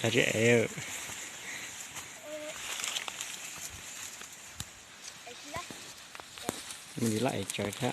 Chả trẻ mình đi lại trời khác.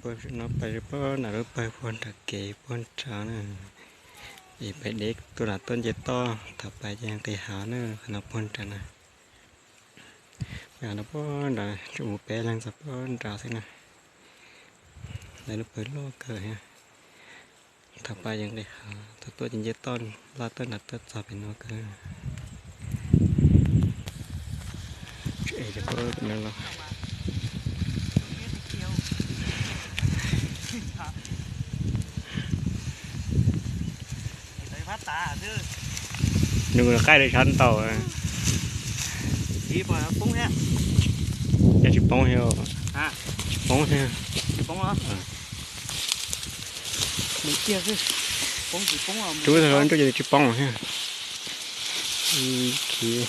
Bơi nó bay bơi nào bay bơi thật kỹ bơi trả nữa, thì phải để tôi là tôn dệt to, thập bài giang thì hảo nữa, nó bơi trả nè, nó bơi là chủ một bé đang sắp bơi trả thế này, đây nó bơi lo cờ ha, thập bài giang thì hảo, thập tôi dệt to, la tôn là tôn sắp phải nó cờ, chạy cho bơi cũng được rồi. Nhưng mà cái này sẵn tàu à. Chỉ mà bóng ha. Dạ chụp bóng heo. À. Bóng heo. Bóng hả? Mình kia chứ. Bóng chỉ bóng à. Chú thôi chú giờ chụp bóng ha. Kia.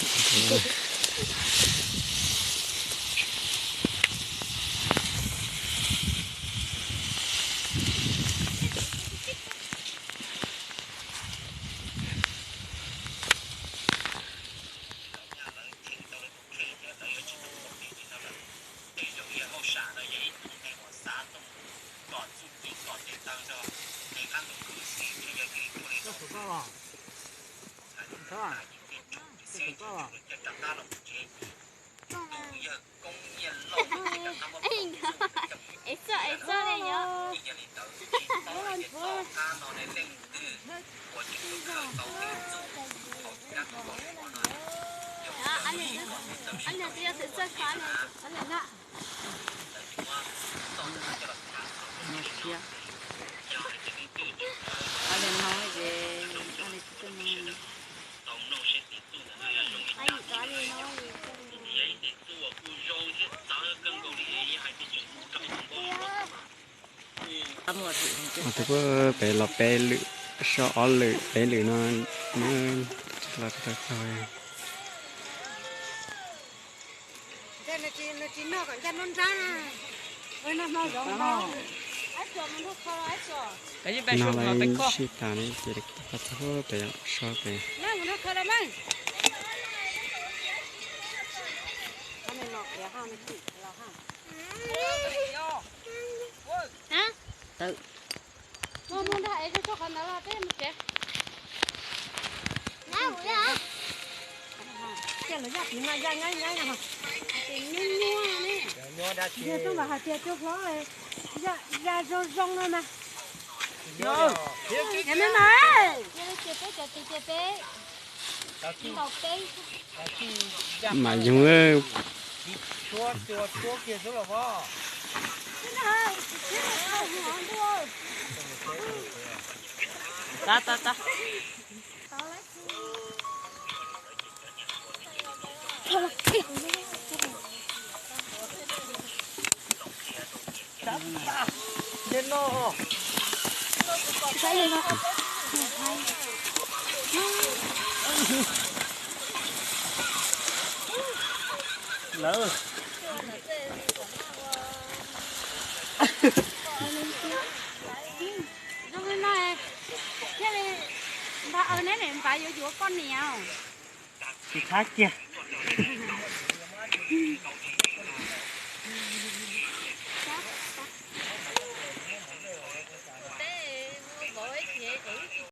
anh là tia sẽ chơi khóa này, anh là nạ. Anh là nói về anh là chơi nói. Anh có gì nói gì? Tôi có bé lọp bé lự, sợ lự bé lự nó là cái thôi. Nó chỉ nó còn chân non trắng à, nó giống nó. Nó lại ship ta này chỉ được bắt thôi bé sợ bé. Nó khờ lắm anh. Anh này nọ bé ha nó chỉ là ha. Hả? Tự. Muốn đại cái chỗ con đó là thế một cái. Nào vậy hả? Cái nó giặt mà ra ngay ngay nào. Cái nhua này. Nhua đã chỉ. Giờ tôi bảo hạt tiệt cho nó này. Ra rong rồi mà. Nhua. Em mới nói. Mà dùng Chua kia số là bao. Ta. Lên nó. Lỡ. Rồi nói thế này bà ở này này bà vô con nhiều. Thì khác kia.